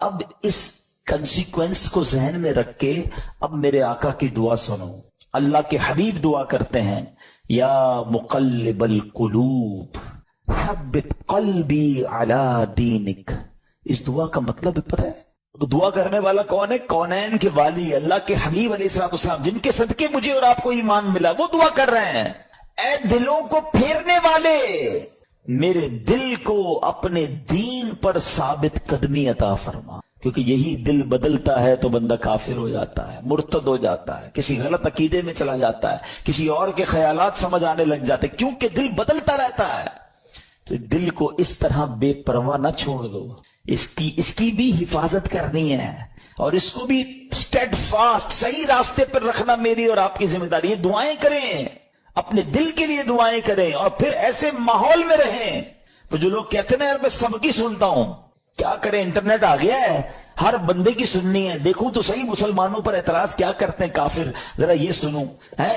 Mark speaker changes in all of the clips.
Speaker 1: اب اس کنسیکوینس کو ذہن میں رکھ کے اب میرے آقا کی دعا سنو. اللہ کے حبیب دعا کرتے ہیں، یا مقلب القلوب ثبت قلبی علی دینک. اس دعا کا مطلب پتہ ہے؟ دعا کرنے والا کون ہے؟ کونین کے والی اللہ کے حبیب علیہ الصلوۃ والسلام، جن کے صدقے مجھے اور آپ کو ایمان ملا، وہ دعا کر رہے ہیں. اے دلوں کو پھیرنے والے، میرے دل کو اپنے دین پر ثابت قدمی عطا فرما. کیونکہ یہی دل بدلتا ہے تو بندہ کافر ہو جاتا ہے، مرتد ہو جاتا ہے، کسی غلط عقیدے میں چلا جاتا ہے، کسی اور کے خیالات سمجھ آنے لگ جاتے، کیونکہ دل بدلتا رہتا ہے. تو دل کو اس طرح بے پرواہ نہ چھوڑ دو، اس کی بھی حفاظت کرنی ہے، اور اس کو بھی اسٹیڈ فاسٹ صحیح راستے پر رکھنا میری اور آپ کی ذمہ داری ہے. دعائیں کریں، اپنے دل کے لیے دعائیں کریں، اور پھر ایسے ماحول میں رہیں. تو جو لوگ کہتے ہیں یار میں سب کی سنتا ہوں، کیا کریں، انٹرنیٹ آ گیا ہے، ہر بندے کی سننی ہے. دیکھوں تو صحیح مسلمانوں پر اعتراض کیا کرتے ہیں کافر، ذرا یہ سنوں،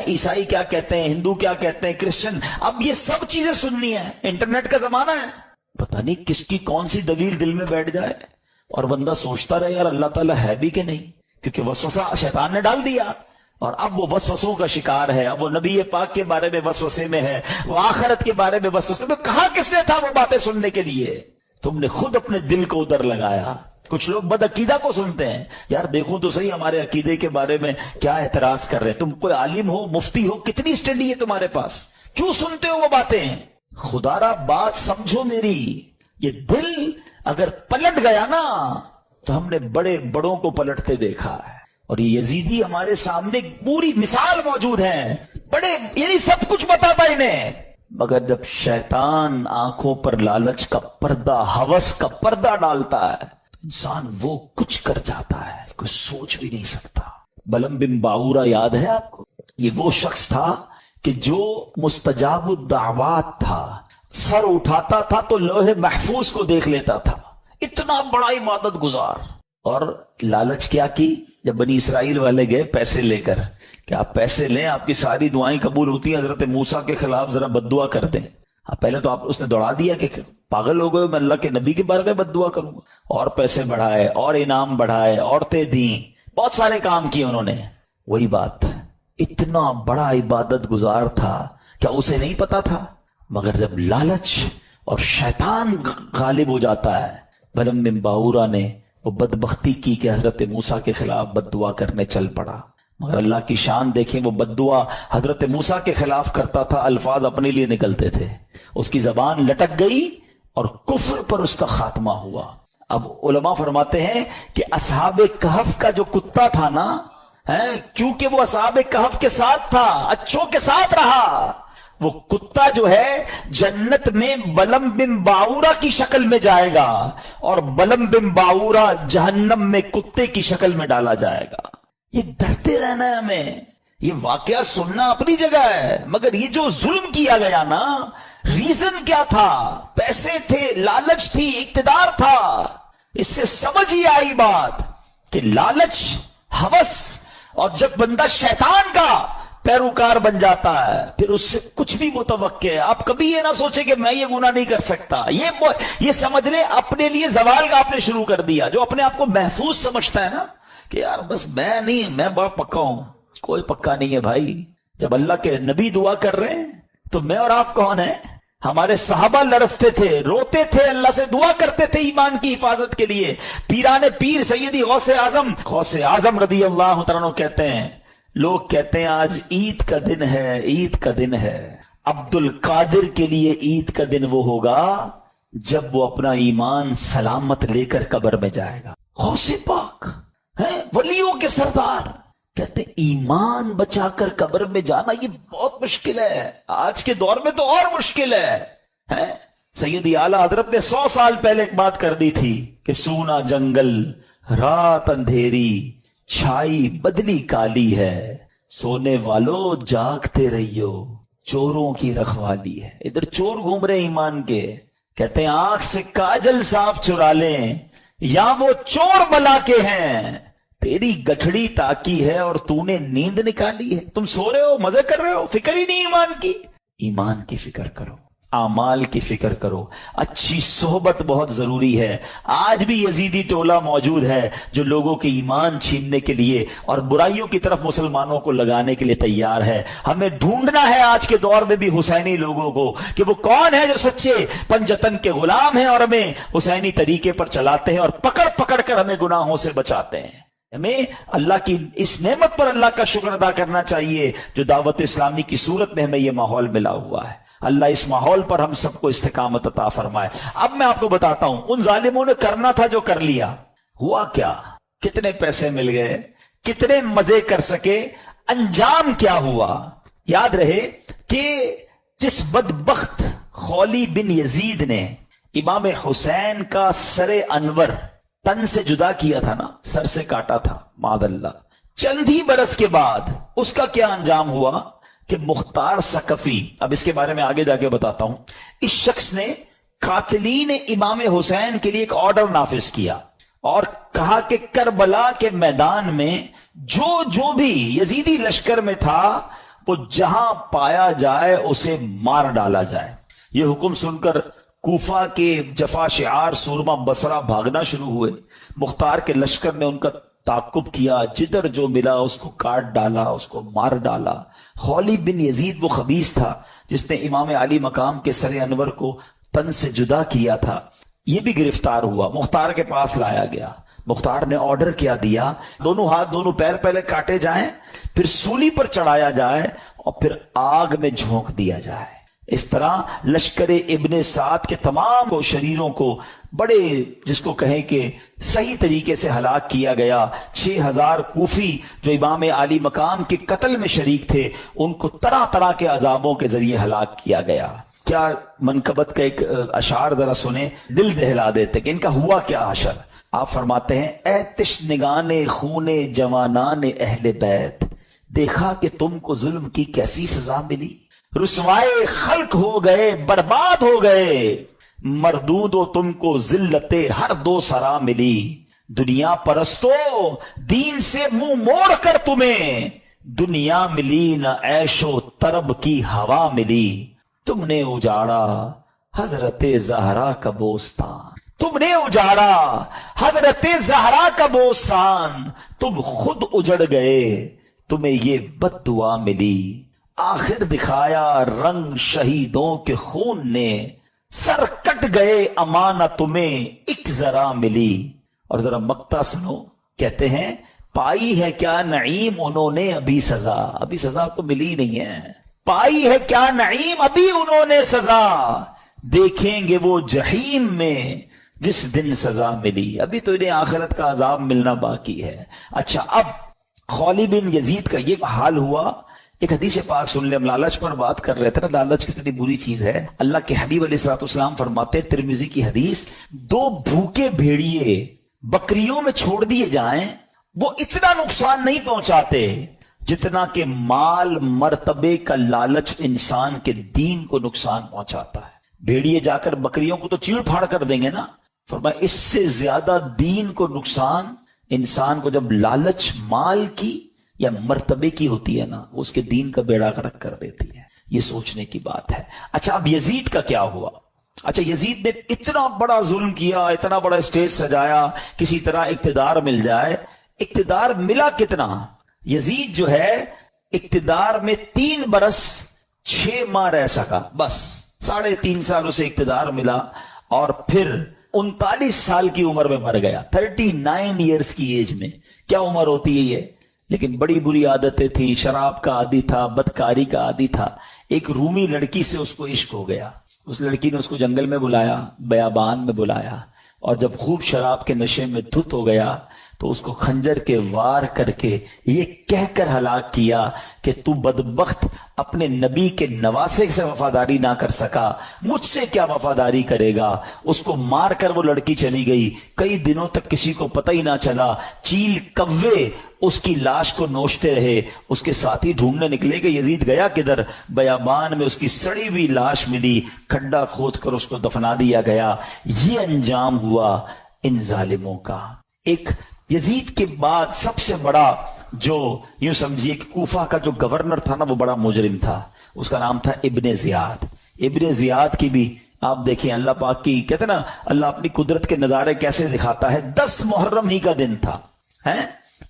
Speaker 1: عیسائی کیا کہتے ہیں، ہندو کیا کہتے ہیں، کرسچن، اب یہ سب چیزیں سننی ہے. انٹرنیٹ کا زمانہ ہے، پتہ نہیں کس کی کون سی دلیل دل میں بیٹھ جائے اور بندہ سوچتا رہے یار اللہ تعالیٰ ہے بھی کہ نہیں. کیونکہ وسوسہ شیطان نے ڈال دیا، اور اب وہ وسوسوں کا شکار ہے. اب وہ نبی پاک کے بارے میں وسوسے میں ہے، وہ آخرت کے بارے میں وسوسے میں. کہاں کس نے تھا وہ باتیں سننے کے لیے؟ تم نے خود اپنے دل کو ادھر لگایا. کچھ لوگ بد عقیدہ کو سنتے ہیں، یار دیکھو تو صحیح ہمارے عقیدے کے بارے میں کیا اعتراض کر رہے ہیں. تم کوئی عالم ہو، مفتی ہو، کتنی اسٹڈی ہے تمہارے پاس، کیوں سنتے ہو وہ باتیں؟ خدا را بات سمجھو میری. یہ دل اگر پلٹ گیا نا تو ہم نے بڑے بڑوں کو پلٹتے دیکھا ہے. اور یہ یزیدی ہمارے سامنے پوری مثال موجود ہے، بڑے یعنی سب کچھ بتاتا انہیں، مگر جب شیطان آنکھوں پر لالچ کا پردہ، ہوس کا پردہ ڈالتا ہے، انسان وہ کچھ کر جاتا ہے کوئی سوچ بھی نہیں سکتا. بلم بن باورا یاد ہے آپ کو؟ یہ وہ شخص تھا کہ جو مستجاب الدعوات تھا، سر اٹھاتا تھا تو لوح محفوظ کو دیکھ لیتا تھا. اتنا بڑا عبادت گزار. اور لالچ کیا کی؟ جب بنی اسرائیل والے گئے پیسے لے کر کہ آپ پیسے لیں آپ کی ساری دعائیں قبول ہوتی ہیں، حضرت موسیٰ کے خلاف ذرا بد دعا کر دیں. پہلے تو اس نے دوڑا دیا کہ پاگل ہو گئے، میں اللہ کے نبی کے بارے میں بد دعا کروں گا. اور پیسے بڑھائے اور انعام بڑھائے، عورتیں دیں، بہت سارے کام کیے انہوں نے. وہی بات، اتنا بڑا عبادت گزار تھا، کیا اسے نہیں پتا تھا؟ مگر جب لالچ اور شیطان غالب ہو جاتا ہے، بلم بن باورا نے وہ بدبختی کی کہ حضرت موسیٰ کے خلاف بد دعا کرنے چل پڑا. مگر اللہ کی شان دیکھیں، وہ بد دعا حضرت موسیٰ کے خلاف کرتا تھا، الفاظ اپنے لیے نکلتے تھے، اس کی زبان لٹک گئی اور کفر پر اس کا خاتمہ ہوا. اب علماء فرماتے ہیں کہ اصحاب کہف کا جو کتا تھا نا، کیونکہ وہ اصحاب کہف کے ساتھ تھا، اچھوں کے ساتھ رہا، وہ کتا جو ہے جنت میں بلم بن باورا کی شکل میں جائے گا، اور بلم بن باورا جہنم میں کتے کی شکل میں ڈالا جائے گا. یہ ڈرتے رہنا ہے ہمیں. یہ واقعہ سننا اپنی جگہ ہے، مگر یہ جو ظلم کیا گیا نا، ریزن کیا تھا؟ پیسے تھے، لالچ تھی، اقتدار تھا. اس سے سمجھ ہی آئی بات کہ لالچ، ہوس، اور جب بندہ شیطان کا پیروکار بن جاتا ہے پھر اس سے کچھ بھی متوقع ہے. آپ کبھی یہ نہ سوچیں کہ میں یہ گناہ نہیں کر سکتا. یہ سمجھ لیں اپنے لیے زوال کا آپ نے شروع کر دیا. جو اپنے آپ کو محفوظ سمجھتا ہے نا کہ یار بس میں نہیں، میں بڑا پکا ہوں، کوئی پکا نہیں ہے بھائی. جب اللہ کے نبی دعا کر رہے ہیں تو میں اور آپ کون ہیں؟ ہمارے صحابہ لرزتے تھے، روتے تھے، اللہ سے دعا کرتے تھے ایمان کی حفاظت کے لیے. پیران پیر سیدی غوث اعظم رضی اللہ تعالیٰ عنہ کہتے ہیں، لوگ کہتے ہیں آج عید کا دن ہے، عید کا دن ہے. عبد القادر کے لیے عید کا دن وہ ہوگا جب وہ اپنا ایمان سلامت لے کر قبر میں جائے گا. غوث پاک ہیں، ولیوں کے سردار، کہتے ہیں ایمان بچا کر قبر میں جانا یہ بہت مشکل ہے. آج کے دور میں تو اور مشکل ہے. سیدی اعلیٰ حضرت نے 100 سال پہلے ایک بات کر دی تھی کہ سونا جنگل، رات اندھیری، چھائی بدلی کالی ہے، سونے والو جاگتے رہیو، چوروں کی رکھوالی ہے. ادھر چور گھوم رہے ایمان کے، کہتے ہیں آنکھ سے کاجل صاف چرا لیں یا وہ چور بلا کے ہیں. تیری گٹھڑی تاکی ہے اور تو نے نیند نکالی ہے. تم سو رہے ہو، مزے کر رہے ہو، فکر ہی نہیں ایمان کی. ایمان کی فکر کرو. اعمال کی فکر کرو. اچھی صحبت بہت ضروری ہے. آج بھی یزیدی ٹولہ موجود ہے جو لوگوں کے ایمان چھیننے کے لیے اور برائیوں کی طرف مسلمانوں کو لگانے کے لیے تیار ہے. ہمیں ڈھونڈنا ہے آج کے دور میں بھی حسینی لوگوں کو کہ وہ کون ہے جو سچے پنجتن کے غلام ہیں اور ہمیں حسینی طریقے پر چلاتے ہیں اور پکڑ پکڑ کر ہمیں گناہوں سے بچاتے ہیں. ہمیں اللہ کی اس نعمت پر اللہ کا شکر ادا کرنا چاہیے جو دعوت اسلامی کی صورت میں ہمیں یہ ماحول ملا ہوا ہے. اللہ اس ماحول پر ہم سب کو استقامت عطا فرمائے. اب میں آپ کو بتاتا ہوں ان ظالموں نے کرنا تھا جو کر لیا. ہوا کیا؟ کتنے پیسے مل گئے، کتنے مزے کر سکے، انجام کیا ہوا؟ یاد رہے کہ جس بدبخت خولی بن یزید نے امام حسین کا سر انور تن سے جدا کیا تھا نا، سر سے کاٹا تھا معاذ اللہ، چند ہی برس کے بعد اس کا کیا انجام ہوا کہ مختار ثقفی، اب اس کے بارے میں آگے جا کے بتاتا ہوں، اس شخص نے قاتلین امام حسین کے لیے ایک آرڈر نافذ کیا اور کہا کہ کربلا کے میدان میں جو بھی یزیدی لشکر میں تھا وہ جہاں پایا جائے اسے مار ڈالا جائے. یہ حکم سن کر کوفہ کے جفا شعار سورما بصرہ بھاگنا شروع ہوئے. مختار کے لشکر نے ان کا تعقب کیا، جدھر جو ملا اس کو کاٹ ڈالا، اس کو مار ڈالا. خولی بن یزید وہ خبیث تھا جس نے امام علی مقام کے سر انور کو تن سے جدا کیا تھا. یہ بھی گرفتار ہوا، مختار کے پاس لایا گیا. مختار نے آرڈر کیا دیا، دونوں ہاتھ دونوں پیر پہلے کاٹے جائیں، پھر سولی پر چڑھایا جائے اور پھر آگ میں جھونک دیا جائے. اس طرح لشکر ابن سعد کے تمام شریروں کو بڑے جس کو کہیں کہ صحیح طریقے سے ہلاک کیا گیا. 6000 کوفی جو امام علی مقام کے قتل میں شریک تھے ان کو طرح طرح کے عذابوں کے ذریعے ہلاک کیا گیا. کیا منقبت کا ایک اشعار ذرا سنیں، دل دہلا دیتے کہ ان کا ہوا کیا حشر. آپ فرماتے ہیں اے تشنگان خون جوانان اہل بیت، دیکھا کہ تم کو ظلم کی کیسی سزا ملی. رسوائے خلق ہو گئے، برباد ہو گئے، مردود و تم کو ذلت ہر دو سرا ملی. دنیا پرستو دین سے منہ موڑ کر تمہیں دنیا ملی نہ عیش و طرب کی ہوا ملی. تم نے اجاڑا حضرت زہرا کا بوستان، تم نے اجاڑا حضرت زہرا کا بوستان، تم خود اجڑ گئے تمہیں یہ بد دعا ملی. آخر دکھایا رنگ شہیدوں کے خون نے، سر کٹ گئے امانہ تمہیں ایک ذرا ملی. اور ذرا مقطع سنو، کہتے ہیں پائی ہے کیا نعیم انہوں نے ابھی سزا. ابھی سزا تو ملی نہیں ہے. پائی ہے کیا نعیم ابھی انہوں نے سزا، دیکھیں گے وہ جہیم میں جس دن سزا ملی. ابھی تو انہیں آخرت کا عذاب ملنا باقی ہے. اچھا، اب خولی بن یزید کا یہ حال ہوا. ایک حدیث پاک سن لیں، ہم لالچ پر بات کر رہے تھے نا، لالچ کتنی بری چیز ہے. اللہ کے حبیب علیہ الصلوۃ والسلام فرماتے، ترمذی کی حدیث، 2 بھوکے بھیڑیے بکریوں میں چھوڑ دیے جائیں وہ اتنا نقصان نہیں پہنچاتے جتنا کہ مال مرتبے کا لالچ انسان کے دین کو نقصان پہنچاتا ہے. بھیڑیے جا کر بکریوں کو تو چیڑ پھاڑ کر دیں گے نا، فرمایا اس سے زیادہ دین کو نقصان انسان کو جب لالچ مال کی یا مرتبے کی ہوتی ہے نا، اس کے دین کا بیڑا غرق کر دیتی ہے. یہ سوچنے کی بات ہے. اچھا، اب یزید کا کیا ہوا؟ اچھا، یزید نے اتنا بڑا ظلم کیا، اتنا بڑا اسٹیج سجایا، کسی طرح اقتدار مل جائے. اقتدار ملا کتنا؟ یزید جو ہے اقتدار میں 3 برس 6 ماہ رہ سکا، بس 3.5 سال اسے اقتدار ملا اور پھر 39 سال کی عمر میں مر گیا. 39 ایئرز کی ایج میں. کیا عمر ہوتی ہے یہ؟ لیکن بڑی بری عادتیں تھیں، شراب کا عادی تھا، بدکاری کا عادی تھا. ایک رومی لڑکی سے اس کو عشق ہو گیا. اس لڑکی نے اس کو جنگل میں بلایا، بیابان میں بلایا، اور جب خوب شراب کے نشے میں دھت ہو گیا تو اس کو خنجر کے وار کر کے یہ کہہ کر ہلاک کیا کہ تو بدبخت اپنے نبی کے نواسے سے وفاداری نہ کر سکا، مجھ سے کیا وفاداری کرے گا. اس کو مار کر وہ لڑکی چلی گئی. کئی دنوں تک کسی کو پتہ ہی نہ چلا. چیل کوے اس کی لاش کو نوچتے رہے. اس کے ساتھی ڈھونڈنے نکلے کہ یزید گیا کدھر. بیابان میں اس کی سڑی ہوئی لاش ملی، کھڈا کھود کر اس کو دفنا دیا گیا. یہ انجام ہوا ان ظالموں کا. ایک یزید کے بعد سب سے بڑا جو یوں سمجھیے کہ کوفہ کا جو گورنر تھا نا، وہ بڑا مجرم تھا. اس کا نام تھا ابن زیاد. ابن زیاد کی بھی آپ دیکھیں، اللہ پاک کی کہتے نا اللہ اپنی قدرت کے نظارے کیسے دکھاتا ہے. 10 محرم ہی کا دن تھا،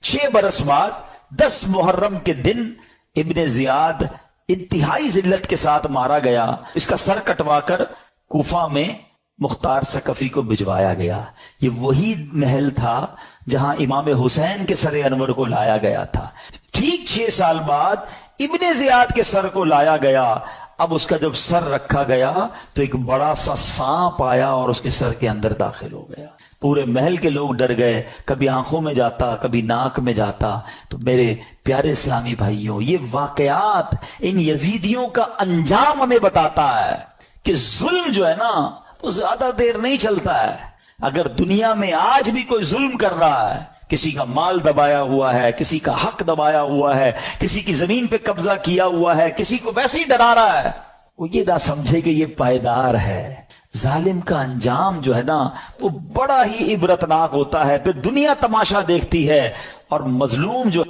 Speaker 1: 6 برس بعد 10 محرم کے دن ابن زیاد انتہائی ذلت کے ساتھ مارا گیا. اس کا سر کٹوا کر کوفہ میں مختار ثقفی کو بھجوایا گیا. یہ وہی محل تھا جہاں امام حسین کے سر انور کو لایا گیا تھا. ٹھیک 6 سال بعد ابن زیاد کے سر کو لایا گیا. اب اس کا جب سر رکھا گیا تو ایک بڑا سا سانپ آیا اور اس کے سر کے اندر داخل ہو گیا. پورے محل کے لوگ ڈر گئے، کبھی آنکھوں میں جاتا کبھی ناک میں جاتا. تو میرے پیارے اسلامی بھائیوں، یہ واقعات ان یزیدیوں کا انجام ہمیں بتاتا ہے کہ ظلم جو ہے نا وہ زیادہ دیر نہیں چلتا ہے. اگر دنیا میں آج بھی کوئی ظلم کر رہا ہے، کسی کا مال دبایا ہوا ہے، کسی کا حق دبایا ہوا ہے، کسی کی زمین پہ قبضہ کیا ہوا ہے، کسی کو ویسے ہی ڈرا رہا ہے، وہ یہ نہ سمجھے کہ یہ پائیدار ہے. ظالم کا انجام جو ہے نا وہ بڑا ہی عبرتناک ہوتا ہے. پھر دنیا تماشا دیکھتی ہے اور مظلوم جو